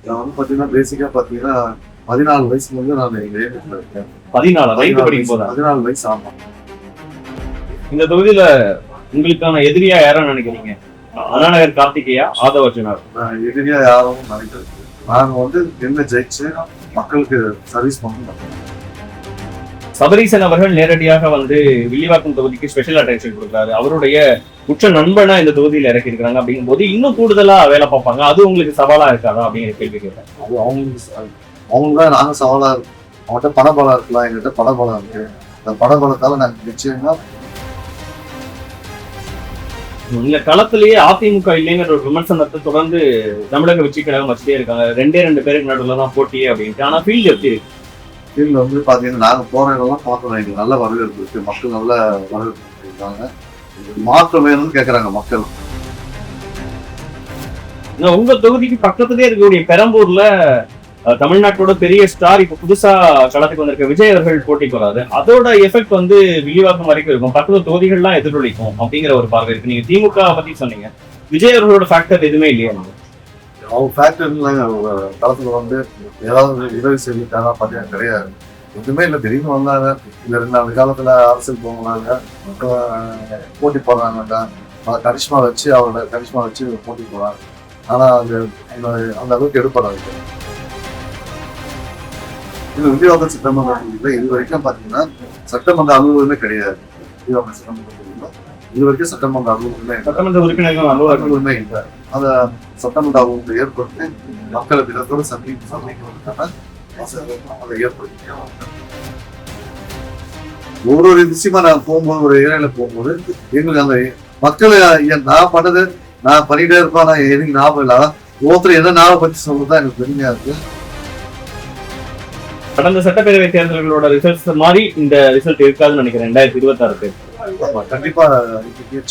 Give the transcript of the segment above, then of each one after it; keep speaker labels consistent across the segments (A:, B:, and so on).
A: நான் வந்து பார்த்தீங்கன்னா பேசிக்காக பார்த்தீங்கன்னா 14 வயசுலேருந்து நான் எங்கள் ஏரியாவில் இருக்கேன்.
B: 14
A: வயசு ஆமாம்.
B: இந்த தொகுதியில உங்களுக்கான எதிரியா யாரும் நினைக்கிறீங்க? அண்ணாநகர் கார்த்திகேயா, ஆதவ அர்ஜுனார்?
A: நான் எதிரியாக யாரும் நினைக்கிறது. நாங்கள் வந்து என்ன ஜெயிச்சு மக்களுக்கு சர்வீஸ் பண்ணணும்.
B: சபரீசன் அவர்கள் நேரடியாக வந்து வில்லிவாக்கம் தொகுதிக்கு ஸ்பெஷல் அட்டென்ஷன் கொடுக்குறாரு. அவருடைய உற்ற நண்பனா இந்த தொகுதியில இறக்கி இருக்கிறாங்க அப்படிங்கும் போது இன்னும் கூடுதலா வேலை பார்ப்பாங்க. அது உங்களுக்கு சவாலா இருக்காதா அப்படிங்கிற கேள்வி கேட்கிறேன்.
A: அது அவங்க தான் நாங்கள் சவாலாக இருக்கும். அவங்கள்ட்ட பணபலம் இருக்கலாம், எங்கள்கிட்ட பணபலம் இருக்கு. அந்த பணபலத்தால் நாங்கள் நிச்சயமா
B: இந்த களத்திலேயே அதிமுக இல்லைங்கிற ஒரு விமர்சனத்தை தொடர்ந்து தமிழக வெற்றி கழகம் வச்சுட்டே இருக்காங்க. 2 பேருக்கு நடுவில் தான் போட்டியே அப்படின்ட்டு. ஆனா ஃபீல்டு எப்படி இருக்கு?
A: ஃபீல்டில் வந்து பார்த்தீங்கன்னா நாங்கள் போகிற இடம்லாம் பார்க்குறோம். எங்களுக்கு நல்ல வரவேற்பு இருக்குது. மக்கள் நல்ல வரவேற்பு இருக்காங்க. மாற்றம் வேணும்னு கேட்குறாங்க மக்கள்.
B: உங்க தொகுதிக்கு பக்கத்துலேயே இருக்கக்கூடிய பெரம்பூர்ல தமிழ்நாட்டோட பெரிய ஸ்டார் இப்ப புதுசா களத்துக்கு வந்திருக்க விஜய் அவர்கள் போட்டிக்கு வராது. அதோட எஃபெக்ட் வந்து வில்லிவாக்கம் வரைக்கும் இருக்கும். பக்கத்து தொகுதிகள்லாம் எதிரொலிக்கும் அப்படிங்கிற ஒரு பார்வை இருக்கு. நீங்க திமுக பத்தி சொன்னீங்க, விஜய் அவர்களோட ஃபேக்டர் எதுவுமே இல்லையா?
A: அவங்க ஃபேக்டரிலாம் களத்தில் வந்து ஏதாவது உதவி செஞ்சுட்டாங்க பார்த்தீங்கன்னா கிடையாது. எதுவுமே இல்லை. திடீர்னு வந்தாங்க, இந்த 2 காலத்தில் அரசியல் போனாங்க, போட்டி போடுறாங்கட்டா அதை கரிஷ்மா வச்சு அவரோட கரிஷ்மா வச்சு போட்டி போடுறாங்க. ஆனால் அந்த அளவுக்கு எடுப்படாது. இது வில்லிவாக்கம் சட்டமன்ற இது வரைக்கும் பார்த்தீங்கன்னா சட்டமன்ற அலுவலகமே கிடையாது. வில்லிவாக்கம் சட்டமன்ற இது வரைக்கும் சட்டமன்ற அலுவலகமே இல்லை. அந்த சட்டமன்ற அலுவலகத்தை ஏற்படுத்தி மக்களை தினத்தோடு சந்திக்கிறதுக்கான அதை ஏற்படுத்தி ஒரு விஷயமா நான் போகும்போது ஒரு ஏரியாவில் போகும்போது எங்களுக்கு அந்த மக்களை நான் பண்ணிட்டே இருப்பேன். எனக்கு ஞாபகம் இல்லை. ஒருத்தர் என்ன ஞாபகம் பற்றி சொல்றதுதான் எனக்கு பெருமையா இருக்கு.
B: கடந்த சட்டப்பேரவை தேர்தல்களோட ரிசல்ட்ஸ் மாதிரி இந்த ரிசல்ட் இருக்காதுன்னு நினைக்கிறேன் 2026.
A: கண்டிப்பா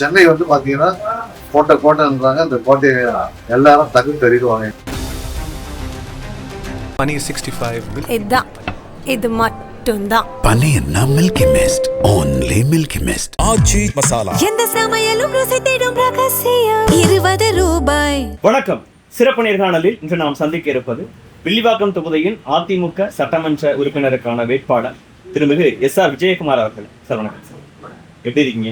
A: சென்னை வந்து பாத்தீங்கன்னா கோட்டைன்றாங்க. அந்த கோட்டையை எல்லாரும் தகுதி தெரிவிடுவாங்க.
C: இது மட்டும்தான்
D: பனியன்னா milky mist, only milky mist. Aachi masala.
C: எந்த சமையலும் ருசி தேடும் ரகசியம் 20 ரூபாய்.
B: வணக்கம். சிறப்பு நேர்காணலில் இன்று நாம் சந்திக்க இருப்பது வில்லிவாக்கம் தொகுதியின் அதிமுக சட்டமன்ற உறுப்பினருக்கான வேட்பாளர் திருமிகு SR விஜயகுமார் அவர்கள். சார் வணக்கம். சார் எப்படி இருக்கீங்க?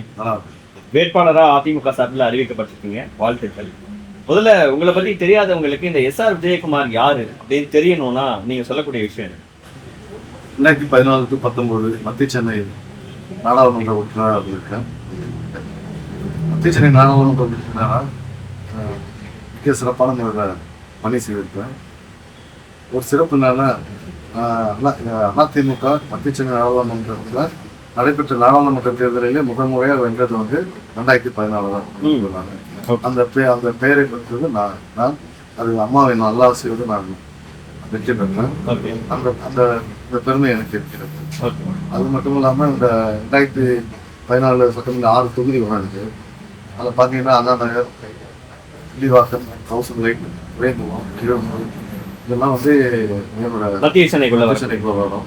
B: வேட்பாளராக அதிமுக சார்பில் அறிவிக்கப்பட்டிருக்கீங்க, வாழ்த்துக்கள். முதல்ல உங்களை பத்தி தெரியாதவங்களுக்கு இந்த SR விஜயகுமார் யாரு அப்படின்னு தெரியணும்னா நீங்க சொல்லக்கூடிய விஷயம்
A: 2014 to 19 மத்திய சென்னை நாடாளுமன்ற உறுப்பினராக இருக்கேன். மத்திய சென்னை நாடாளுமன்ற உறுப்பினராக மிக சிறப்பான பணி செய்திருக்கேன். ஒரு சிறப்பு என்னன்னா அதிமுக மத்திய சென்னை நாடாளுமன்றத்தில் நடைபெற்ற நாடாளுமன்ற தேர்தலிலே முதன்முறையாக வென்றது வந்து 2014 தான். அந்த பெயரை பெற்றது நான் அது அம்மாவின் நல்லாசியோடு நான் வெற்றி பெற்றேன். அந்த பெருமை எனக்கு இருக்கிறது. அது மட்டும் இல்லாமல் இந்த 2014 சட்டமன்ற 6 தொகுதி வராது. அதில் பார்த்தீங்கன்னா அண்ணாநகர், வில்லிவாக்கம், வேங்குளம், கிழம்பூர் இதெல்லாம் வந்து என்னோட
B: மத்திய சென்னைக்குள்ள
A: வரும்.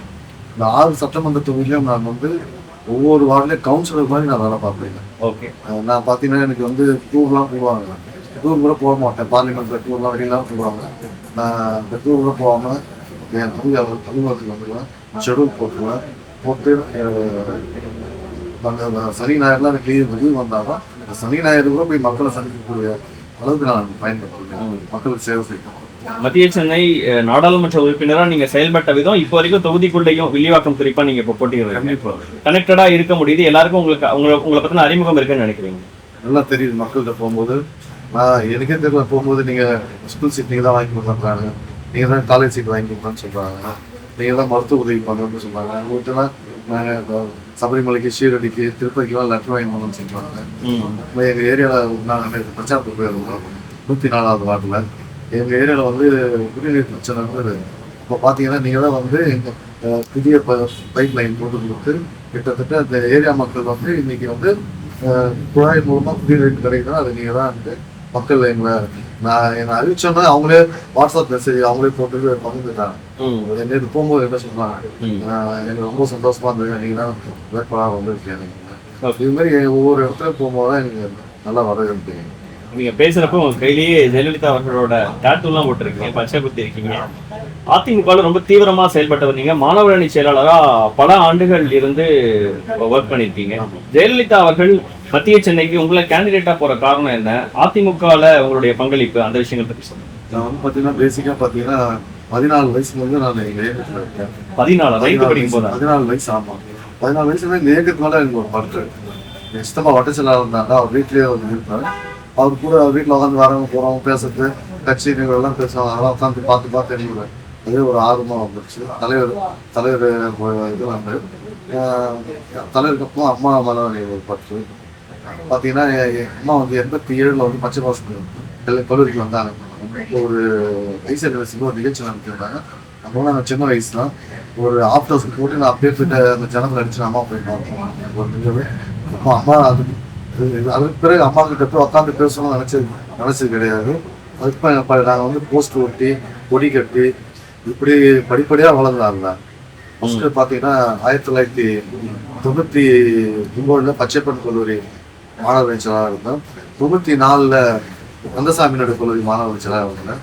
A: இந்த 6 சட்டமன்ற தொகுதியிலும் நான் வந்து ஒவ்வொரு வார்டிலையும் கவுன்சிலர் மாதிரி நான் வேலை பார்ப்பேன்.
B: ஓகே.
A: நான் பார்த்தீங்கன்னா எனக்கு வந்து டூர்லாம் போடுவாங்க. டூர் கூட போக மாட்டேன். பார்லிமெண்ட்ல டூர்லாம் வெளியெல்லாம் போடுவாங்க. நான் இந்த டூர் கூட போகாமல் என் தொகுதி அலுவலகத்துக்கு வந்துடுவேன். ஷெடியூல் போட்டு சனி ஞாயிறுலாம் எனக்கு லீவ் வந்தாலும் சனி ஞாயிறு கூட போய் மக்களை சந்திக்கக்கூடிய அளவுக்கு நான் பயன்படுத்துவேன். மக்களுக்கு சேவை செய்யணும்.
B: மத்திய சென்னை நாடாளுமன்ற உறுப்பினரா நீங்க செயல்பட்ட விதம் இப்போ வரைக்கும் தொகுதிக்குள்ளேயும் வில்லிவாக்கம் குறிப்பா நீங்க இப்போ போட்டிங்க கனெக்டடா இருக்க முடியுது. எல்லாருக்கும் உங்களை பத்தின அறிமுகம் இருக்குன்னு நினைக்கிறீங்க?
A: நல்லா தெரியுது. மக்கள்கிட்ட போகும்போது நான் எனக்கே தெரியல. போகும்போது நீங்க ஸ்கூல் சீட் நீங்க தான் வாங்கி கொடுக்குறாங்க, நீங்க தான் காலேஜ் சீட் வாங்கி கொடுக்குறேன்னு சொல்றாங்க, நீங்க தான் மருத்துவ உதவி பண்ணுறேன்னு சொல்றாங்க. உங்கள்கிட்டலாம் நாங்கள் சபரிமலைக்கு, ஷீரடிக்கு, திருப்பதிக்கெல்லாம் லெட்டர் வாங்கி பண்ணணும்னு சொல்றாங்க. எங்கள் ஏரியாவில் நாங்கள் பிரச்சாரத்துக்கு போயிருந்தோம் 104வது வார்டில். எங்கள் ஏரியாவில் வந்து குடிநீர் பிரச்சனை இருந்தது. இப்போ பார்த்தீங்கன்னா நீங்கள் தான் வந்து எங்கள் புதிய பைப் லைன் போட்டு கொடுத்து கிட்டத்தட்ட அந்த ஏரியா மக்கள் வந்து இன்னைக்கு வந்து குழாய் மூலமாக குடிநீர் கிடைக்குதுன்னா அது நீங்கள் தான் வந்து மக்கள் எங்களை என்னை அறிவிச்சோன்னா அவங்களே வாட்ஸ்அப் மெசேஜ் அவங்களே போட்டு பகிர்ந்துட்டாங்க. நேற்று போகும்போது என்ன சொல்றாங்க, எனக்கு ரொம்ப சந்தோஷமா இருந்தது, நீங்கள் தான் வேட்பாளராக வந்திருக்கீங்க. இதுமாரி ஒவ்வொரு இடத்துல போகும்போது தான் எனக்கு நல்லா வரவேற்பீங்க.
B: நீங்க பேசுறப்போ உங்க கையிலேயே ஜெயலலிதா அவர்களோட டாட்டூலாம் போட்டிருக்கீங்க, பச்சை குத்தி இருக்கீங்க. அதிமுகவில் ரொம்ப தீவிரமா செயல்பட்டவர் நீங்க. மாணவர் அணி செயலாளரா பல ஆண்டுகள் இருந்து ஒர்க் பண்ணிருக்கீங்க. ஜெயலலிதா அவர்கள் மத்திய சென்னைக்கு உங்களை கேண்டிடேட்டா போற காரணம் என்ன? அதிமுகவில் உங்களுடைய பங்களிப்பு, அந்த விஷயங்கள் பற்றி சொல்லுங்க.
A: நான் வந்து பார்த்தீங்கன்னா பேசிக்காக பார்த்தீங்கன்னா 14 வயசுல இருந்து நான் எங்கள் இயக்கத்தில் இருக்கேன்.
B: 14 படிக்கும் போது
A: 14 வயசு. ஆமாம், 14 வயசுல இந்த இயக்கத்துனால எனக்கு ஒரு பற்று. என் சித்தப்பா வட்ட செயலாளர் இருந்தாங்க, அவர் வீட்லேயே வந்து இருப்பார். அவர் கூட வீட்டில் உட்காந்து வரவங்க போகிறவங்க பேசுறது, கட்சி நிகழ்வுலாம் பேசுவாங்க. அதெல்லாம் உட்காந்து பார்த்து எனக்கு அதே ஒரு ஆர்வமாக வந்துருச்சு. தலைவர் இது வந்து தலைவருக்கு அப்புறம் அம்மா மேலே ஒரு பற்று. பார்த்தீங்கன்னா என் அம்மா வந்து 87 வந்து பச்சை பாசம் கல்லூரிக்கு வந்தாங்க. ஒரு ஐசிஐ ஒரு நிகழ்ச்சி நடத்திருந்தாங்க. அப்போ நான் சின்ன வயசு தான். ஒரு ஆஃப்டர்ஸ்க்கு போட்டு நான் அப்படியே போயிட்டு அந்த ஜனத்தில் அடிச்சு அம்மா போயிட்டோம் ஒரு நிகழ்வு. அப்போ அம்மா அதுக்கு பிறகு அம்மா கிட்ட போய் உட்காந்து பேசணும்னு நினச்சது கிடையாது. அதுக்கு நாங்கள் வந்து போஸ்ட் ஒட்டி கொடி கட்டி இப்படி படிப்படியாக வளர்ந்தாங்க. ஃபஸ்ட்டு பார்த்தீங்கன்னா 1999 பச்சைப்பன் கல்லூரி மாணவர் செயலாளர் இருந்தேன். 94 கந்தசாமி நடு கல்லூரி மாணவர் செயலாளர் இருந்தேன்.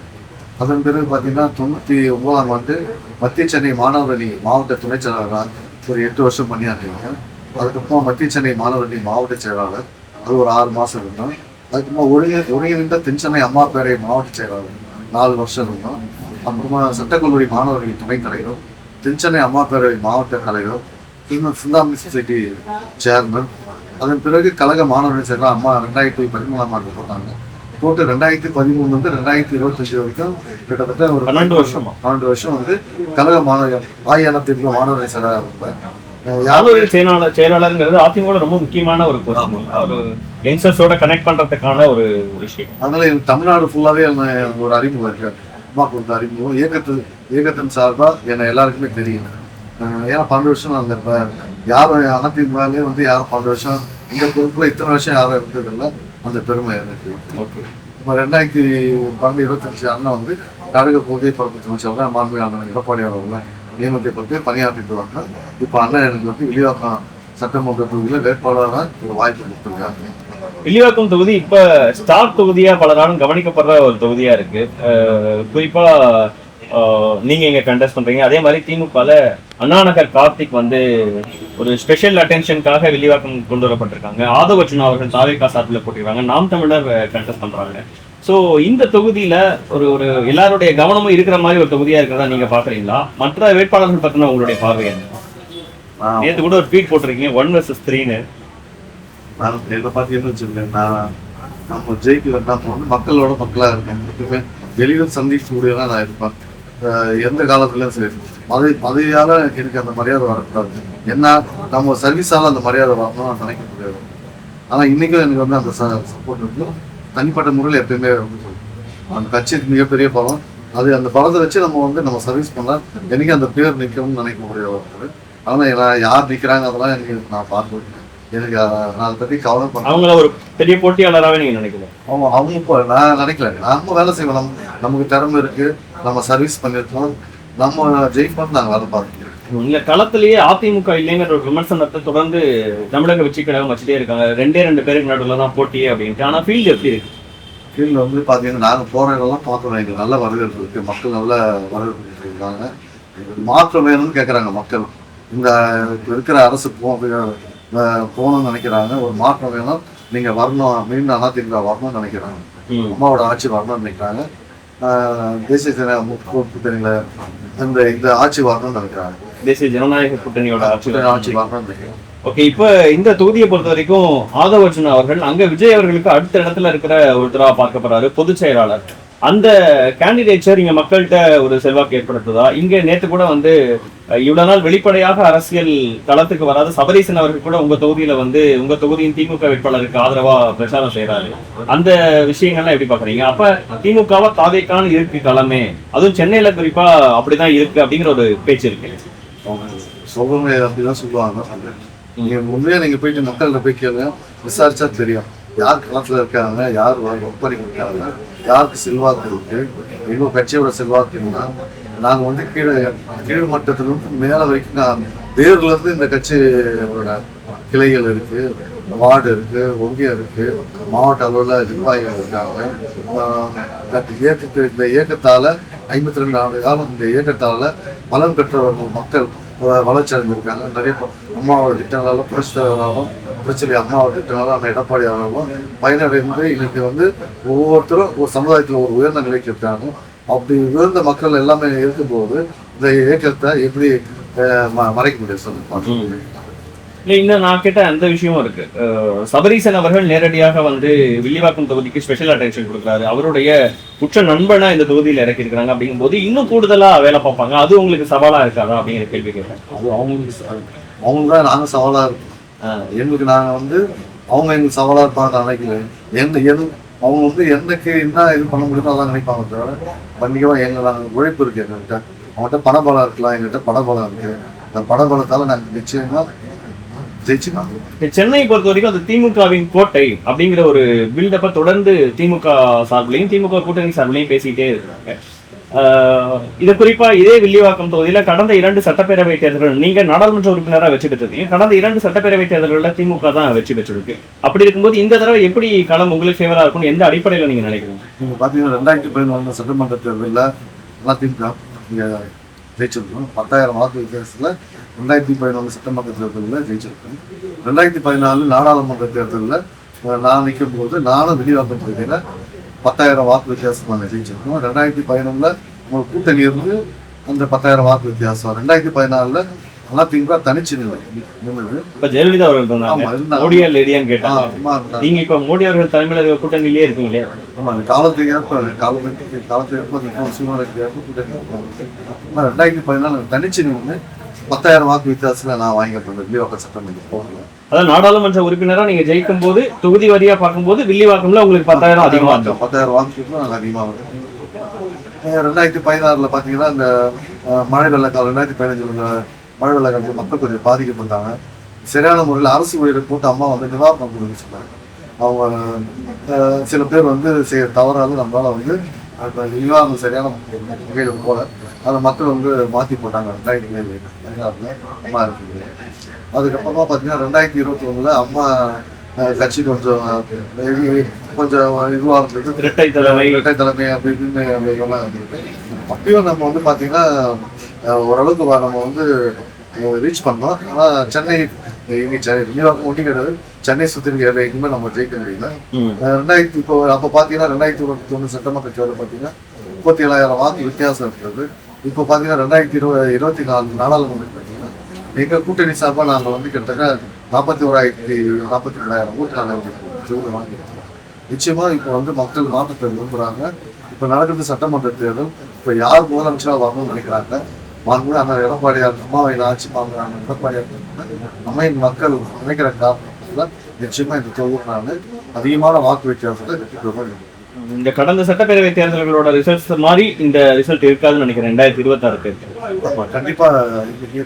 A: அதன் பிறகு பார்த்தீங்கன்னா 99ஆம் ஆண்டு மத்திய சென்னை மாணவர் அணி மாவட்ட துணை செயலாளராக ஒரு 8 வருஷம் பணியாற்றிருக்கேன். அதுக்கப்புறம் மத்திய சென்னை மாணவர் அணி மாவட்ட செயலாளர், அது ஒரு 6 மாதம் இருந்தோம். அதுக்கப்புறமா ஒருங்கிணைந்த தென்சென்னை அம்மா பேரை மாவட்ட செயலாளர் 4 வருஷம் இருந்தோம். அப்புறமா சட்டக்கல்லூரி மாணவர் அணி துணைத் தலைவர், தென்சென்னை அம்மா பேரை மாவட்ட தலைவர், இன்னும் சிந்தாமணி சொசைட்டி சேர்மன். அதன் பிறகு கழக மாணவர் செயலாளர் அம்மா 2013ஆம் ஆண்டு போட்டாங்க. போட்டு 2013 வந்து 2025 வரைக்கும் கிட்டத்தட்ட ஒரு 12 வருஷம் வந்து கழக மாணவர் ஆயிரத்திற்கு மாணவர் செயலாளர் இருப்பேன்.
B: செயலாளருங்கிறது அதிமுக ரொம்ப முக்கியமான ஒரு யங்ஸ்டர்ஸோட கனெக்ட் பண்றதுக்கான ஒரு விஷயம்.
A: அதனால எனக்கு தமிழ்நாடு ஃபுல்லாவே ஒரு அறிமுகம் இருக்கு. அம்மா கொடுத்த அறிமுகம் இயக்கத்தின் சார்பா என்னை எல்லாருக்குமே தெரியும். ஏன்னா 12 வருஷம் நான் இருப்பேன். யாரும் அதிமுகவே வந்து யாரும் 12 வருஷம் இந்த பொறுப்புல இத்தனை வருஷம் யாரும் இருந்ததில்லை. அந்த பெருமை எனக்கு.
B: ஓகே,
A: இப்போ 2025 அண்ணன் வந்து கழக கொள்கை பரப்பு அமைச்சர் மாண்புமிகு அண்ணன் எடப்பாடி அவர்கள் நியமனத்தை பற்றி பணியாற்றிட்டு வந்தாங்க. இப்போ அண்ணன் எனக்கு வந்து வில்லிவாக்கம் சட்டமன்ற தொகுதியில் வேட்பாளராக ஒரு வாய்ப்பு கொடுத்துருக்காங்க.
B: வில்லிவாக்கம் தொகுதி இப்ப ஸ்டார் தொகுதியா பலராலும் கவனிக்கப்படுற ஒரு தொகுதியா இருக்கு. குறிப்பா நீங்க இங்க கண்டெஸ்ட் பண்றீங்க. அதே மாதிரி திமுகல அண்ணாநகர் கார்த்திக் வந்து ஒரு ஸ்பெஷல் அட்டென்ஷனுக்காக வில்லிவாக்கம் கொண்டு வரப்பட்டிருக்காங்க. ஆதவ அர்ஜுனா அவர்கள் தாவேகா சார்பில் போட்டிருக்காங்க. நாம் தமிழர் கண்டெஸ்ட் பண்றாங்க. ஸோ இந்த தொகுதியில ஒரு எல்லாருடைய கவனமும் இருக்கிற மாதிரி ஒரு தொகுதியா இருக்கிறதா நீங்க பாக்குறீங்களா? மற்ற வேட்பாளர்கள் பத்தின உங்களுடைய பார்வை என்ன? நேற்று கூட ஒரு ட்வீட் போட்டிருக்கீங்க 1 vs 3ன்னு.
A: நான் இதை பார்த்தீங்கன்னு வச்சுருக்கேன். நம்ம ஜெயிக்கல, நம்ம வந்து மக்களோட மக்களாக இருக்கேன். எப்பவுமே வெளியில் சந்திக்கக்கூடியதான் நான் இருப்பேன். எந்த காலத்துலையும் சரி பதவியால் எனக்கு அந்த மரியாதை வரக்கூடாது. என்ன நம்ம சர்வீஸால் அந்த மரியாதை வரணும்னு நான் நினைக்க முடியாது. ஆனால் இன்றைக்கும் எனக்கு வந்து அந்த சப்போர்ட் இருக்கு. தனிப்பட்ட முறையில் எப்பயுமே அந்த கட்சிக்கு மிகப்பெரிய பலம். அது அந்த பலத்தை வச்சு நம்ம சர்வீஸ் பண்ணால் எனக்கு அந்த பேர் நிற்கணும்னு நினைக்க முடியாது. ஆனால் யார் நிற்கிறாங்க அதெல்லாம் எனக்கு நான் பார்க்கணும். எனக்கு நான் அதை பற்றி கவலை பண்ண
B: அவங்கள ஒரு பெரிய போட்டியாளராகவே நீங்க நினைக்கல?
A: அவங்க இப்போ நான் நினைக்கல. நம்ம வேலை செய்வோம். நமக்கு திறமை இருக்கு, நம்ம சர்வீஸ் பண்ணிருக்கோம், நம்ம ஜெயிப்போம். நாங்கள் வேலை பார்க்கணும்.
B: இந்த களத்திலேயே அதிமுக இல்லைங்கிற ஒரு விமர்சனத்தை தொடர்ந்து தமிழக வெற்றி கழகம் வச்சுட்டே இருக்காங்க. 2 பேருக்கு நடுவில் தான் போட்டியே அப்படின்ட்டு. ஆனால் ஃபீல்டு எப்படி இருக்கு?
A: ஃபீல்டு வந்து பார்த்தீங்கன்னா நாங்கள் போகிறதெல்லாம் பார்க்குறோம். எங்களுக்கு நல்ல வரவேற்பு இருக்கு. மக்கள் நல்ல வரவேற்பு இருக்காங்க. மாற்றம் வேணும்னு கேட்குறாங்க மக்கள். இந்த இருக்கிற அரசு போகணும்னு நினைக்கிறாங்க. ஒரு மாற்றம் வேணும், நீங்க வரணும், மீண்டும் அதிமுக வரணும்னு நினைக்கிறாங்க. அம்மாவோட ஆட்சி வரணும்னு நினைக்கிறாங்க. தேசிய கூட்டணியில இந்த ஆட்சி வரணும்னு நினைக்கிறாங்க.
B: தேசிய ஜனநாயக கூட்டணியோட ஆட்சி
A: வரணும்னு நினைக்கிறாங்க.
B: ஓகே, இப்ப இந்த தொகுதியை பொறுத்த வரைக்கும் ஆதவ அர்ஜுனா அவர்கள் அங்க விஜய் அவர்களுக்கு அடுத்த இடத்துல இருக்கிற ஒருத்தரா பார்க்கப்படுறாரு, பொதுச் செயலாளர். அந்த கேண்டிடேச்சர் இங்க மக்கள்கிட்ட ஒரு செல்வாக்கு ஏற்படுத்துதா? இங்க நேற்று கூட வந்து இவ்வளவு நாள் வெளிப்படையாக அரசியல் களத்துக்கு வராத சபரீசன் அவர்கள் கூட உங்க தொகுதியில வந்து உங்க தொகுதியின் திமுக வேட்பாளருக்கு ஆதரவா பிரச்சாரம் செய்யறாரு. அந்த விஷயங்கள்லாம் எப்படி பாக்குறீங்க? அப்ப திமுகவா தாவேக்கான்னு இருக்கு களமே, அதுவும் சென்னையில குறிப்பா அப்படிதான் இருக்கு அப்படிங்கிற ஒரு பேச்சு இருக்கு.
A: சொல்றவங்க அப்படிதான் சொல்லுவாங்க. நீங்க உண்மையா நீங்க போயிட்டு மக்கள்கிட்ட போய் கேளுங்க, விசாரிச்சா தெரியும் யார் களத்துல இருக்காங்க, யார் ஒப்படைக்க இருக்காங்க, யாருக்கு செல்வாக்கு இருக்கு. எங்க கட்சியோட செல்வாக்கு இருந்தா நாங்க வந்து கீழ் மட்டத்திலிருந்து மேல வரைக்கும் வேர்ல இருந்து இந்த கட்சியோட கிளைகள் இருக்கு. வார்டு இருக்கு, ஒன்றியம் இருக்கு, மாவட்ட அளவில் நிர்வாகிகள் இருக்காங்க. இந்த இயக்கத்தால் 52 ஆண்டு காலம் இந்த இயக்கத்தால் பலன் பெற்றவர்கள் மக்கள் வளர்ச்சி அடைஞ்சிருக்காங்க. நிறைய அம்மாவோட திட்டங்களாலும் புரட்சியாலும் பிரச்சனை அம்மாவோட திட்டங்களாலும் அந்த எடப்பாடியாலும் பயனடைந்து இன்னைக்கு ஒவ்வொருத்தரும் ஒரு சமுதாயத்தில் ஒரு உயர்ந்த நிலைக்கு இருக்காங்க. அப்படி உயர்ந்த மக்கள் எல்லாமே இருக்கும்போது இந்த இயக்கத்தை எப்படி மறைக்க முடியும் சொல்லுங்க.
B: இன்னும் நான் கேட்ட அந்த விஷயமும் இருக்கு. சபரீசன் அவர்கள் நேரடியாக வில்லிவாக்கம் தொகுதிக்கு ஸ்பெஷல் அட்டென்ஷன் கொடுக்குறாரு. அவருடைய உற்ற நண்பனா இந்த தொகுதியில் இறக்கி இருக்கிறாங்க. அப்படிங்கும் போது இன்னும் கூடுதலா வேலை பார்ப்பாங்க. அது உங்களுக்கு சவாலா இருக்காதா அப்படிங்கிற கேள்வி கேட்கிறேன்.
A: அது அவங்களுக்கு தான் நாங்கள் சவாலா இருக்கோம். எங்களுக்கு நாங்கள் அவங்க எங்களுக்கு சவாலா இருப்பாங்க நினைக்கல. அவங்க என்னைக்கு என்ன இது பண்ண முடியுமோ அதான் நினைப்பாங்க. தவிர பண்ணிக்கவா நாங்கள் உழைப்பு இருக்கு எங்கள்கிட்ட. அவங்ககிட்ட பணபலம் இருக்கலாம், எங்கள்கிட்ட பணபலம் இருக்கு. அந்த பணபலத்தால நாங்கள் நிச்சயமா ஜெயிச்சுக்கலாம்.
B: சென்னையை பொறுத்த வரைக்கும் அது திமுகவின் கோட்டை அப்படிங்கிற ஒரு பில்டப்பை தொடர்ந்து திமுக சார்பிலையும் திமுக கூட்டணி சார்பிலையும் பேசிக்கிட்டே இருக்காங்க. இது குறிப்பா இதே வில்லிவாக்கம் தொகுதியில கடந்த 2 சட்டப்பேரவை தேர்தல்கள் நீங்க நாடாளுமன்ற உறுப்பினராக வெற்றி பெற்றிருக்கீங்க. கடந்த 2 சட்டப்பேரவை தேர்தல்கள்ல திமுக தான் வெற்றி பெற்றிருக்கு. அப்படி இருக்கும்போது இந்த தடவை எப்படி களம் உங்களுக்கு ஃபேவரா இருக்கும், எந்த அடிப்படையில நீங்க நினைக்கிறீங்க?
A: நீங்க பாத்தீங்கன்னா 2011 சட்டமன்ற தேர்தலில் அதிமுக ஜெயிச்சிருக்கோம். 10,000 வாக்கு வித்தியாசத்துல 2011 சட்டமன்ற தேர்தலில் ஜெயிச்சிருக்கோம். 2014 நாடாளுமன்ற தேர்தலில் நான் நிற்கும் போது நானும் வில்லிவாக்கம் தொகுதியில 10,000 வாக்கு வித்தியாசம் நாங்கள் ஜெயிச்சிருக்கோம். 2011 உங்களுக்கு கூட்டணி இருந்து அந்த 10,000 வாக்கு வித்தியாசம். 2014 அதிமுக தனிச்சு நின்றது.
B: இப்ப ஜெயலலிதா அவர்கள் மோடியா லேடியான்னு கேட்டாங்க. நீங்க இப்ப மோடி அவர்கள் தலைமையில கூட்டணியிலே இருக்கீங்களே.
A: ஆமா, காலத்துக்கு ஏற்ப சூழ்நிலைக்கு ஏற்ப கூட்டணி 2014 தனிச்சு நின்று 10,000 வாக்கு வித்தியாசத்துல நான் வாங்கிப்பேன் வில்லிவாக்கம் சட்டமன்ற போகல.
B: அதாவது நாடாளுமன்ற உறுப்பினரா நீங்க ஜெயிக்கும் போது தொகுதி வாரியா பார்க்கும்போது வில்லிவாக்கம்ல உங்களுக்கு 10,000 அதிகமா இருக்கும்.
A: 10,000 வாக்குக்கு நாங்கள் அதிகமாக வரும். 2016 பாத்தீங்கன்னா இந்த மழை வெள்ளக்காலம் 2015 மழை வெள்ளக்காலத்தில் மக்கள் கொஞ்சம் பாதிக்கப்பட்டாங்க. சரியான முறையில் அரசு ஊழியரை போட்டு அம்மா நிவாரணம் கொடுக்க சொன்னாங்க. அவங்க சில பேர் தவறால நம்மளால நிவாரணம் சரியான வகையில் போல அந்த மக்கள் மாற்றி போட்டாங்க. 2016 அம்மா இருக்குது. அதுக்கப்புறமா பார்த்தீங்கன்னா 2021 அம்மா கட்சி கொஞ்சம் இதுவாக இருந்தது. இரட்டை தலைமை அப்படி இப்படின்னு அப்பயும் நம்ம பார்த்தீங்கன்னா ஓரளவுக்கு நம்ம ரீச் பண்ணோம். ஆனால் சென்னை வில்லிவாக்கம் ஒட்டி கிடையாது, சென்னை சுற்றி இருக்கிற எங்கேயுமே நம்ம ஜெயிக்க முடியல. அப்போ பார்த்தீங்கன்னா 2021 சட்டமன்ற தேர்தல் பார்த்தீங்கன்னா 37,000 வாக்கு வித்தியாசம் இருக்கிறது. இப்போ பார்த்தீங்கன்னா 2024 நாடாளுமன்ற பார்த்தீங்கன்னா எங்கள் கூட்டணி சார்பாக நாங்கள் கிட்டத்தட்ட 41,000 ஓட்டு நாங்கள் வாங்கியிருக்கோம். நிச்சயமா இப்போ மக்கள் மாற்றத்தை விரும்புகிறாங்க. இப்போ நடக்கிறது சட்டமன்ற தேர்தல். இப்போ யார் முதலமைச்சராக வரணும்னு நினைக்கிறாங்க. அந்த எடப்பாடியார் அம்மாவை ஆட்சி பார்க்குறாங்க. எடப்பாடியார் அம்மையின் மக்கள் நினைக்கிற காரணத்தில் நிச்சயமா இந்த தொகுதி நான் அதிகமான வாக்கு வித்தியாசத்தை வெற்றி பெறுவோம்.
B: இந்த கடந்த சட்டப்பேரவை தேர்தல்களோட ரிசல்ட்ஸ் மாதிரி இந்த ரிசல்ட் இருக்காதுன்னு நினைக்கிறேன் 2026.
A: கண்டிப்பா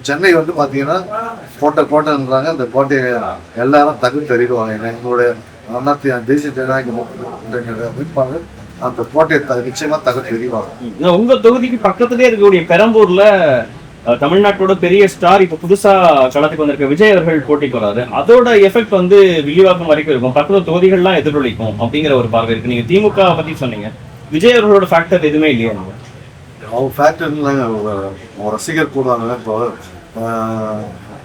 A: சென்னை பாத்தீங்கன்னா கோட்டைன்றாங்க. அந்த கோட்டையை எல்லாரும் தகுதி தெரிவிடுவாங்க. எங்களுடைய தேசிய ஜனநாயக வேட்பாளர் அந்த கோட்டையை நிச்சயமா தகுதி தெரிவிவாங்க.
B: உங்க தொகுதிக்கு பக்கத்திலே இருக்கக்கூடிய பெரம்பூர்ல தமிழ்நாட்டோட பெரிய ஸ்டார் இப்ப புதுசா களத்துக்கு வந்திருக்க விஜய் அவர்கள் போட்டிக்கு வராரு. அதோட எஃபெக்ட் வில்லிவாக்கம் வரைக்கும் இருக்கும். பக்கத்து தொகுதிகள்லாம் எதிரொலிக்கும் அப்படிங்கிற ஒரு பார்வை இருக்கு. நீங்க திமுக பத்தி சொன்னீங்க, விஜய் அவர்களோட ஃபேக்டர் எதுவுமே இல்லையா?
A: அவங்க ஃபேக்டர் ரசிகர் போடுவாங்க. இப்போ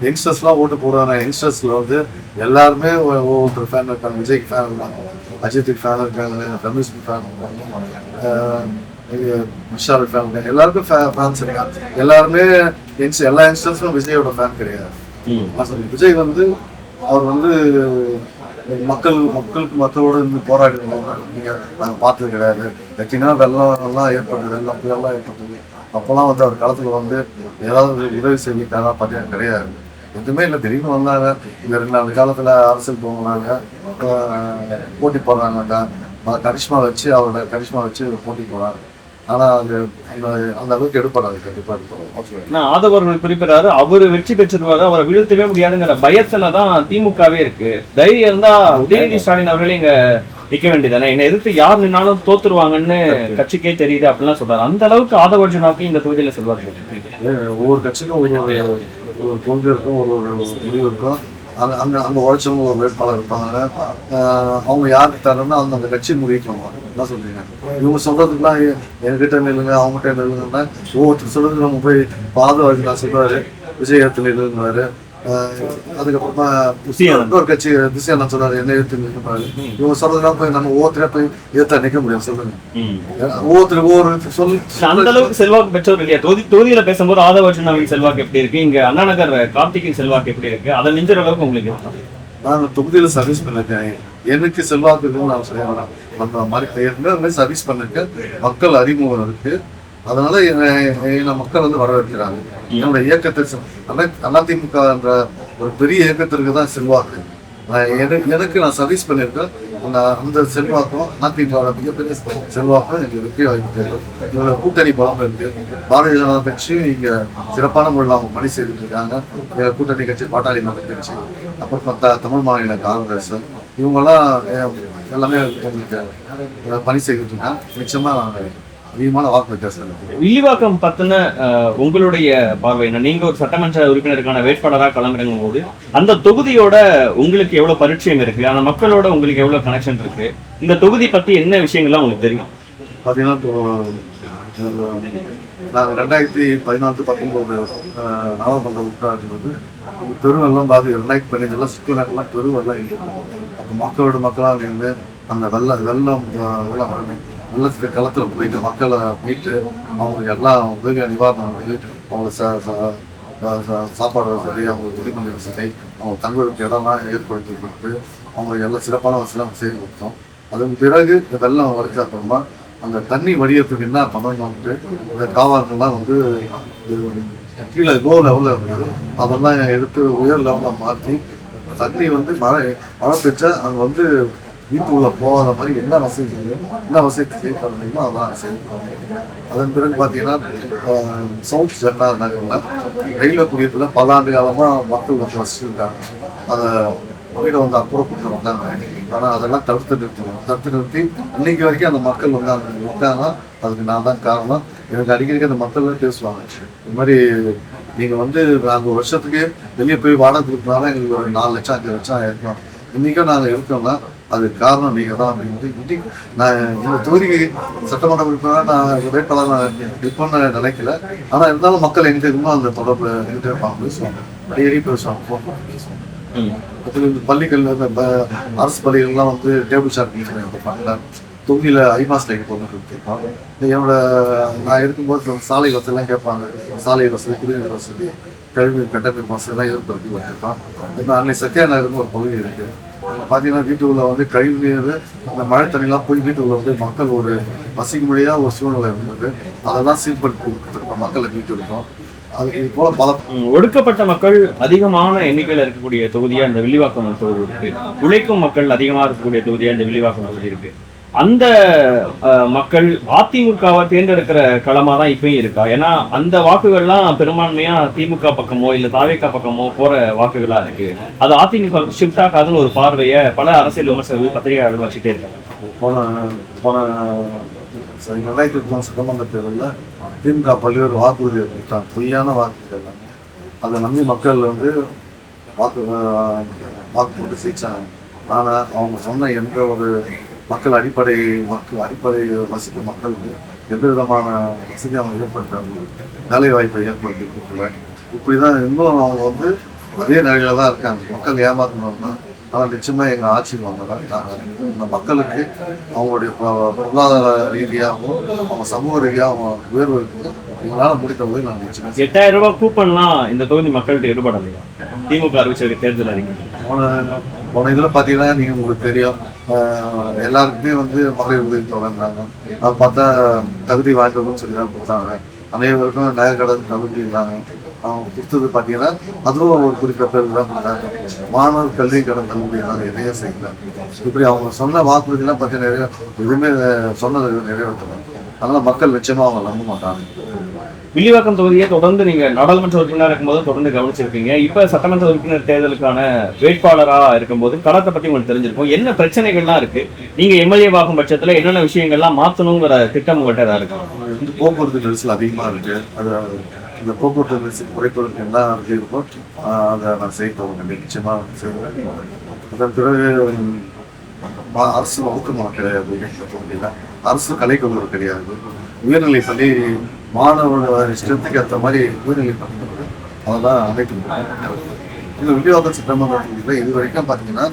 A: யங்ஸ்டர்ஸ்லாம் ஓட்டு போடுவாங்க. யங்ஸ்டர்ஸ்ல எல்லாருமே ஒவ்வொருத்தர் ஃபேன் இருக்காங்க. விஜய்க்கு ஃபேன் இருக்காங்க, அஜித்துக்கு ஃபேன் இருக்காங்க, ரமேஷ்க்கு ஃபேன் இருக்காங்க, விஷால் ஃபேன், எல்லாருக்கும் ஃபேன்ஸ் இருக்காங்க. எல்லாருமே எல்லா யங்ஸ்டர்ஸும் விஜயோட ஃபேன் கிடையாது. விஜய் அவர் மக்களுக்கு மக்களோடு போராடி நாங்கள் பார்த்தது கிடையாது. எப்படின்னா வெள்ளம்லாம் ஏற்பட்டது, வெள்ளம் புயல்லாம் ஏற்பட்டது. அப்போல்லாம் அவர் களத்தில் ஏதாவது உதவி செய்திருக்காங்க பார்த்தீங்கன்னா கிடையாது. எதுவுமே இல்லை. திடீர்னு வந்தாங்க. இந்த 2-4 காலத்தில் அரசியல் போனாங்க, போட்டி போடுறாங்க. கரிஷ்மா வச்சு அவரோட கரிஷ்மா வச்சு போட்டி போனாங்க. ஆனா அது அந்த அளவுக்கு எடுப்படாது. கண்டிப்பா
B: ஆதவர்கள் குறிப்பிடாரு. அவரு வெற்றி பெற்றுருவாரு, அவரை வீழ்த்தவே முடியாதுங்கிற பயத்துலதான் திமுகவே இருக்கு. தைரியம் இருந்தா உதயநிதி ஸ்டாலின் அவர்களே இங்க நிக்க வேண்டியதானே. என்னை எதிர்த்து யார் நின்னாலும் தோத்துருவாங்கன்னு கட்சிக்கே தெரியுது அப்படிலாம் சொல்றாரு. அந்த அளவுக்கு ஆதவர்ஜுனாவுக்கு இந்த தொகுதியில சொல்வாரு.
A: ஒவ்வொரு கட்சிக்கும் ஒரு கொள்கை இருக்கும், ஒரு முடிவு இருக்கும். அங்கே உழைச்சவங்க ஒரு வேட்பாளர் இருப்பாங்க. அவங்க யாருக்கு தரணும்னா அந்த கட்சி முடிக்கணும். என்ன சொல்றீங்க? இவங்க சொல்றதுக்குலாம் என்கிட்ட நில்லுங்க அவங்ககிட்ட நில்லுங்கன்னா ஒவ்வொருத்தர் சொல்றது நம்ம போய் பாதுகாப்பு நான் சொல்றாரு விஜய் இடத்துல நில்லுங்கிறாரு. அதுக்கப்புறமா இன்னொரு கட்சி திசை நான் சொல்றாரு என்ன எடுத்து நிற்கிறாரு. இவங்க சொல்றதுலாம் போய் நம்ம ஒவ்வொருத்தரையா போய் ஏற்ற நிற்க முடியும் சொல்லுங்க. ஒவ்வொருத்தருக்கு ஒவ்வொரு சொல்லி
B: அந்த அளவுக்கு செல்வாக்கு பெற்றவர் இல்லையா? தொகுதியில பேசும்போது ஆதவ அர்ஜுனாவின் செல்வாக்கு எப்படி இருக்கு, இங்க அண்ணா நகர் கார்த்திகின் செல்வாக்கு எப்படி இருக்கு, அதை நெஞ்சுற அளவுக்கு உங்களுக்கு?
A: நான் தொகுதியில சர்வீஸ் பண்ணிருக்கேன். எனக்கு செல்வாக்கு இருக்குன்னு நான் சொல்ல அந்த மாதிரி ஏற்கனவே சர்வீஸ் பண்ணிருக்கேன். மக்கள் அறிமுகம் இருக்கு. அதனால என்ன மக்கள் வந்து வரவேற்கிறாங்க. என்னோட இயக்கத்தை அதிமுக என்ற ஒரு பெரிய இயக்கத்திற்கு தான் செல்வாக்கு. எனக்கு நான் சர்வீஸ் பண்ணியிருக்கேன். அந்த செல்வாக்கும் அதிமுக மிகப்பெரிய செல்வாக்கும் எனக்கு வெற்றி வாய்ப்பு. என்னோட கூட்டணி பலம் இருக்கு. பாரதிய ஜனதா கட்சியும் இங்க சிறப்பான முறையில் அவங்க பணி செய்துட்டு இருக்காங்க. கூட்டணி கட்சி பாட்டாளி மக்கள் கட்சி, அப்புறம் தமிழ் மாநில காங்கிரஸ், இவங்கெல்லாம் எல்லாமே பணி செய்துட்டு இருக்காங்க. நிச்சயமா அதிகமான வாக்கு வித்தியாசம்.
B: வில்லிவாக்கம் பத்தின உங்களுடைய பார்வை என்ன? நீங்க ஒரு சட்டமன்ற உறுப்பினருக்கான வேட்பாளராக களமிறங்கும் போது அந்த தொகுதியோட உங்களுக்கு எவ்வளவு பரிச்சயம் இருக்கு, அந்த மக்களோட உங்களுக்கு எவ்வளவு கனெக்ஷன் இருக்கு, இந்த தொகுதி பத்தி என்ன விஷயங்கள்லாம் உங்களுக்கு தெரியும்?
A: பார்த்தீங்கன்னா நாங்கள் 2014-19 நவம்பர் உட்காந்து தெருவெல்லாம் பார்த்து 2015 சுற்றுலாக்கெல்லாம் தெருவெல்லாம் இருக்கும். அப்போ மக்களோட மக்களாக இருந்து அந்த வெள்ளம் வெள்ளத்துக்கு களத்தில் போயிட்டு மக்களை மீட்டு அவங்களுக்கு எல்லாம் உதவி நிவாரணம் அவங்க சாப்பாடு வசதி, அவங்களுக்கு துணிமணி வசதி, அவங்க தங்குவதற்கு இடம்லாம் ஏற்படுத்தி கொடுத்து அவங்களுக்கு எல்லாம் சிறப்பான வசதிலாம் செய்து கொடுத்தோம். அதன் பிறகு இந்த வெள்ளம் வரைச்ச அப்புறமா அந்த தண்ணி வடிகிறதுக்கு என்ன பண்ணணும்ட்டு இந்த காவாக்கெல்லாம் வந்து கீழே லோ லெவலில் இருந்தது. அதெல்லாம் எடுத்து உயர் லெவலில் மாற்றி தண்ணி வந்து மழை பெற்றா அங்கே வந்து வீட்டுக்குள்ள போகாத மாதிரி என்ன வசதி செய்ய முடியுமோ அதான் செய்யணும். அதன் பிறகு பார்த்தீங்கன்னா சவுத் ஜென்னா நகரில் ரயில்வே குடியத்தில் பல ஆண்டு காலமாக மக்கள் வந்து வசிச்சிருக்காங்க. அதை வீடை வந்து அப்புறப்பட்டு வந்தாங்க. ஆனால் அதெல்லாம் தடுத்து நிறுத்தி இன்னைக்கு வரைக்கும் அந்த மக்கள் வந்து அங்கே இருக்காங்கன்னா அதுக்கு நான் தான் காரணம். எனக்கு அடிக்கடிக்கு அந்த மக்கள் பேசுவாங்க, இது மாதிரி நீங்கள் வந்து நாங்கள் வருஷத்துக்கு வெளியே போய் வாடகை கொடுத்தனால எங்களுக்கு ஒரு 4 லட்சம் 5 லட்சம் ஆயிருக்கோம். இன்றைக்கும் நாங்கள் இருக்கோம்னா அதுக்கு காரணம் நீங்கள் தான் அப்படின்ட்டு இன்னைக்கு நான் இந்த தொகுதிக்கு சட்டமன்ற உறுப்பினராக நான் வேட்பாளர் நான் இருப்பேன்னு நினைக்கல. ஆனால் இருந்தாலும் மக்கள் எங்கிட்ட இருந்தாலும் அந்த தொடர்பு எங்கிட்ட இருப்பாங்க, பேசுவாங்க, அடிக்கடி பேசுவாங்க, ஃபோன் பண்ணி பேசுவாங்க. பள்ளிகள் அரசு பள்ளிகள்லாம் வந்து டேபிள் ஷாட் இருப்பாங்க. தொகுதியில் ஐமாஸ் லைட் போட்டு கொடுத்துருப்பாங்க. என்னோட நான் இருக்கும்போது சாலை வசதிலாம் கேட்பாங்க. சாலை வசதி, குடிநீர் வசதி, கழிவு கட்டமைப்பு வசதிலாம் ஏற்படுத்தி வச்சுருப்பான். இப்போ அன்னை சத்யா நகர்னு ஒரு பகுதி இருக்குது. பார்த்தீங்கன்னா வீட்டுக்குள்ள வந்து கழிவு நீர் இந்த மழை தண்ணிலாம் போய் வீட்டுக்குள்ள வந்து மக்கள் ஒரு வசிக்க முடியாத ஒரு சூழ்நிலை இருந்தது. அதெல்லாம் சீர்படுத்தி கொடுத்துருக்கோம், மக்களை வீட்டு இருக்கோம். அதுக்கு இது போல பல
B: ஒடுக்கப்பட்ட மக்கள் அதிகமான எண்ணிக்கையில் இருக்கக்கூடிய தொகுதியா இந்த வில்லிவாக்கம் தொகுதி இருக்கு. உழைக்கும் மக்கள் அதிகமாக இருக்கக்கூடிய தொகுதியா இந்த வில்லிவாக்கம் தொகுதி இருக்கு. அந்த மக்கள் அதிமுகவை தேர்ந்தெடுக்கிற களமா தான் இப்பயும் இருக்கா? ஏன்னா அந்த வாக்குகள்லாம் பெரும்பான்மையா திமுக பக்கமோ இல்ல தாவேகா பக்கமோ போற வாக்குகளா இருக்கு. அது அதிமுக ஷிஃப்ட் ஆகாதுன்னு ஒரு பார்வையை பல அரசியல் விமர்சகர்கள் பத்திரிகையாளர்கள் வச்சுட்டே இருக்காங்க.
A: போன 2000 சட்டமன்ற தேர்தலில் திமுக பல்வேறு வாக்குறுதி கொடுத்தாங்க, பொய்யான வாக்குறுதி எல்லாமே. அதை நம்பி மக்கள் வந்து வாக்கு போட்டு ஜெயிச்சாங்க. ஆனால் அவங்க சொன்ன எந்த ஒரு அடிப்படை வசிக்கும் மக்களுக்கு எந்த விதமான வசதி அவங்க ஏற்படுத்தாங்க, வேலை வாய்ப்பை ஏற்படுத்தி கொடுக்கல. இப்படிதான் இன்னும் அவங்க வந்து அதே நிலையில தான் இருக்காங்க. மக்கள் ஏமாற்றணும்னா ஆனால் நிச்சயமா எங்கள் ஆட்சிக்கு வந்ததாக இந்த மக்களுக்கு அவங்களுடைய பொருளாதார ரீதியாகவும் அவங்க சமூக ரீதியாக உயர்வு இருக்குது. எங்களால் முடித்த போது நான் நிச்சயமா
B: 8000 ரூபாய் கூப்பன்லாம் இந்த தொகுதி மக்கள்கிட்ட ஈடுபடலையா? திமுக அறிவிச்சதுக்கு தேர்தல் அறிக்கை
A: போன இதில் பார்த்தீங்கன்னா நீங்கள் உங்களுக்கு தெரியும், எல்லாருக்குமே வந்து மகளிர் உதவி தொடர்ந்தாங்க. அதை பார்த்தா தகுதி வாய்ந்ததுன்னு சொல்லி தான் கொடுத்தாங்க. அனைவருக்கும் நகைக்கடன் தகுதி இருந்தாங்க. அவங்க கொடுத்தது பார்த்தீங்கன்னா அதுவும் ஒரு குறிப்பிட்ட பேருக்கு தான் கொடுத்தாங்க. மாணவர் கல்வி கடன் தகுதி நாங்கள் எதையே செய்யல. இப்படி அவங்க சொன்ன வாக்குறுதிலாம் பார்த்தீங்கன்னா எதுவுமே சொன்னது நிறைவேற்றணும். அதனால மக்கள் நிச்சயமா அவங்க நம்ப மாட்டாங்க.
B: வில்லிவாக்கம் தொகுதியை தொடர்ந்து நீங்க நாடாளுமன்ற உறுப்பினராக இருக்கும்போது தொடர்ந்து கவனிச்சிருக்கீங்க. இப்ப சட்டமன்ற உறுப்பினர் தேர்தலுக்கான வேட்பாளராக இருக்கும்போது களத்தை பத்தி உங்களுக்கு தெரிஞ்சிருக்கும். என்ன பிரச்சனைகள்லாம் இருக்கு, நீங்க எம்எல்ஏவாகும் பட்சத்துல என்னென்ன விஷயங்கள்லாம் மாற்றணுங்கிற திட்டம் உங்கள்கிட்ட ஏதாவது இருக்கு?
A: போக்குவரத்து நெரிசல் அதிகமா இருக்கு. அது இந்த போக்குவரத்து நெரிசல் குறைப்பதற்கு என்ன இருக்கோ அதை நான் செய்ய நிச்சயமாக செய்வேன். அதன் பிறகு அரசு வகுப்புமா கிடையாது, அரசு கலைக்கல்லூரி கிடையாது. உயர்நிலை பள்ளி மாணவர்களோட இஷ்டத்துக்கு ஏற்ற மாதிரி உயர்நிலை பள்ளி அதெல்லாம் அமைப்பு. இந்த வில்லிவாக்கம் சட்டமன்ற தொகுதியில் இது வரைக்கும் பார்த்தீங்கன்னா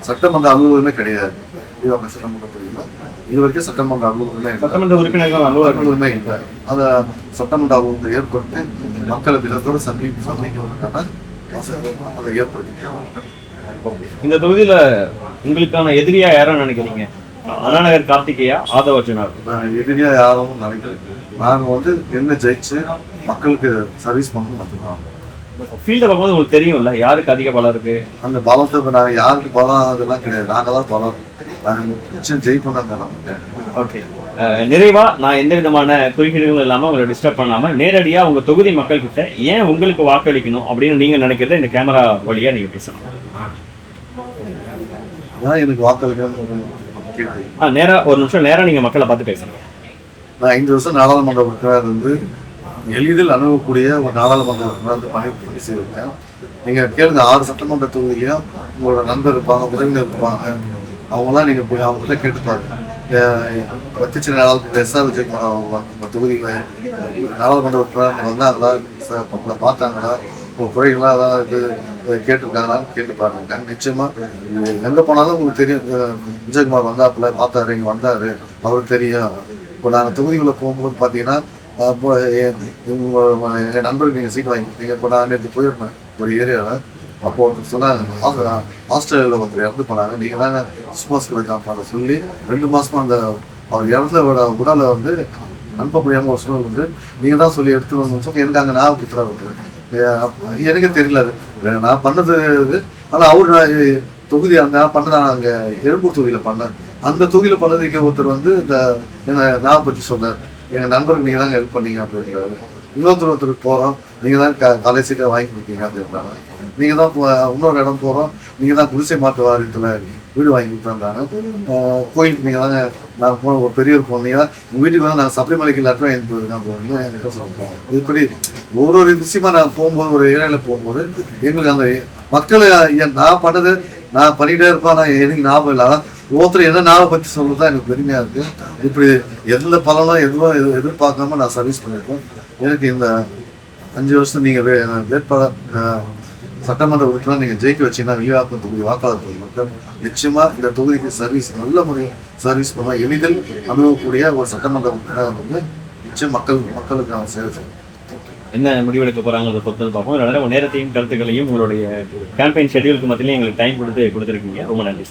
A: சட்டமன்ற அலுவலகமே கிடையாது. வில்லிவாக்கம் சட்டமன்ற தொகுதியில் இது வரைக்கும் சட்டமன்ற அலுவலகமே
B: சட்டமன்ற உறுப்பினர்கள்
A: அலுவலகமே இல்லை. அதை சட்டமன்ற அலுவலகத்தை ஏற்படுத்தி மக்களை தினத்தோடு சந்திக்கிறதுக்கான அதை ஏற்படுத்தி.
B: இந்த தொகுதியில உங்களுக்கான எதிரியா யாரும் நினைக்கிறீங்க? அண்ணாநகர் கார்த்திகேயா, ஆதவ அர்ஜுனா?
A: நான் எதிரியா யாரும் நினைக்கிறேன். நாங்கள் என்ன ஜெயிச்சு மக்களுக்கு சர்வீஸ் பண்ணணும் மட்டும்தான்.
B: ஃபீல்டை பார்க்கும்போது உங்களுக்கு தெரியும்ல யாருக்கு அதிக பலம் இருக்கு?
A: அந்த பலத்தை நாங்கள் யாருக்கு பலம் அதெல்லாம் கிடையாது, நாங்கள் தான் பலம். நாங்கள் நிச்சயம் ஜெயிப்போம் தான்.
B: ஓகே, நிறைவா நான் எந்த விதமான குறுக்கீடுகளும் இல்லாம உங்களை டிஸ்டர்ப் பண்ணாம நேரடியா உங்க தொகுதி மக்கள் கிட்ட ஏன் உங்களுக்கு வாக்களிக்கணும் அப்படின்னு நீங்க நினைக்கிறத இந்த கேமரா வழியா நீங்க பேசணும்.
A: ஏன் எனக்கு வாக்களிக்கணும்?
B: நேரா ஒரு நிமிஷம் நேரா நீங்க மக்களை பார்த்து பேசணும்.
A: நான் 5 வருஷம் நாடாளுமன்ற உறுப்பினர் எளிதில் அணுகக்கூடிய ஒரு நாடாளுமன்ற உறுப்பினர் பணி செய்திருக்கேன். நீங்கள் கேளுங்க, 6 சட்டமன்ற தொகுதியிலையும் உங்களோட நண்பர் இருப்பாங்க, உறவினர் இருப்பாங்க, அவங்களாம் நீங்கள் போய் அவங்கள்ட்ட கேட்டுப்பாங்க. வத்திச்சு நாடாளுமன்ற எஸ்ஆர் விஜயகுமார் தொகுதியில் நாடாளுமன்ற உறுப்பினர் வந்தாங்களா, உங்களை பார்த்தாங்களா, உங்கள் குறைகளாக அதாவது கேட்டிருக்காங்களான்னு கேட்டு பாருங்க. நிச்சயமாக எங்கே போனாலும் உங்களுக்கு தெரியும், விஜயகுமார் வந்தாப்புல பார்த்தாரு, இங்கே வந்தார், அவருக்கு தெரியும். இப்போ நாங்கள் தொகுதிக்குள்ளே போகும்போது பார்த்தீங்கன்னா எங்கள் நண்பருக்கு நீங்கள் சீட் வாங்கிட்டீங்க. இப்போ நான் நேற்று போயிருந்தேன் ஒரு ஏரியாவில். அப்போ ஒருத்தர் சொன்னாங்க, ஆஸ்திரேலியாவில் ஒருத்தர் இறந்து போனாங்க, நீங்கள் தாங்க சுபாஷ் கலைக்காம சொல்லி 2 மாதமாக அந்த அவர் இறந்த உடலை அனுப்ப முடியாமல் ஒரு சூழல் நீங்கள் தான் சொல்லி எடுத்து வந்து சொல்லி எனக்கு அங்கே ஞாபகப்படுத்துறாரு. எனக்கு தெரியல அது நான் பண்ணது இது. ஆனால் அவர் தொகுதி நான் பண்ண அங்கே எழும்பூர் தொகுதியில் பண்ணேன். அந்த தொகுதியில் பண்ணதுக்கு ஒருத்தர் இந்த என்னை ஞாபகப்படுத்தி சொன்னார், எங்கள் நண்பருக்கு நீங்கள் தாங்க ஹெல்ப் பண்ணீங்க அப்படின்றாரு. ஒருத்தருக்கு போகிறோம், நீங்கள் தான் காலேஜ் சீட்டை வாங்கி கொடுத்தீங்க அப்படின்றாங்க. நீங்கள் தான் இன்னொரு இடம் போகிறோம், நீங்கள் தான் குடிசை மாற்று வாரியத்தில் வீடு வாங்கி கொடுத்தாங்க. கோயிலுக்கு நீங்கள் தாங்க நான் போன ஒரு பெரியவர் போனீங்க, உங்கள் வீட்டுக்கு நாங்கள் சபரிமலைக்கு லெட்டர் வாங்கி போயிருக்கோம் அப்படின்னு என்கிட்ட சொல்லுவோம். இப்படி ஒரு விஷயமா நான் போகும்போது ஒரு ஏரியாவில் போகும்போது எங்களுக்கு அந்த மக்களை நான் பண்ணது நான் பண்ணிகிட்டே இருப்பேன். நான் எனக்கு ஞாபகம் இல்லாத ஒருத்தர் என்ன நாவை பற்றி சொல்றது தான் எனக்கு பெருமையாக இருக்குது. இப்படி எந்த பலனும் எதுவும் எதிர்பார்க்காம நான் சர்வீஸ் பண்ணியிருக்கேன். எனக்கு இந்த 5 வருஷம் நீங்கள் வேட்பாளர் சட்டமன்ற உறுப்பினர் நீங்கள் ஜெயிக்க வச்சீங்கன்னா வில்லிவாக்கம் தொகுதி வாக்காளர் தொகுதி மக்கள் நிச்சயமாக இந்த தொகுதிக்கு சர்வீஸ் நல்ல முறையில் சர்வீஸ் பண்ண எளிதில் அணுகக்கூடிய ஒரு சட்டமன்ற உறுப்பினர் நிச்சயம் மக்களுக்கான சேவை செய்யும்.
B: என்ன முடிவெடுக்க போறாங்க பொறுத்து பார்ப்போம். உங்க நேரத்தையும் கருத்துக்களையும் உங்களுடைய கேம்பெயின் ஷெட்யூலுக்கு மத்தியிலையும் எங்களுக்கு டைம் கொடுத்துருக்கீங்க. ரொம்ப நன்றி.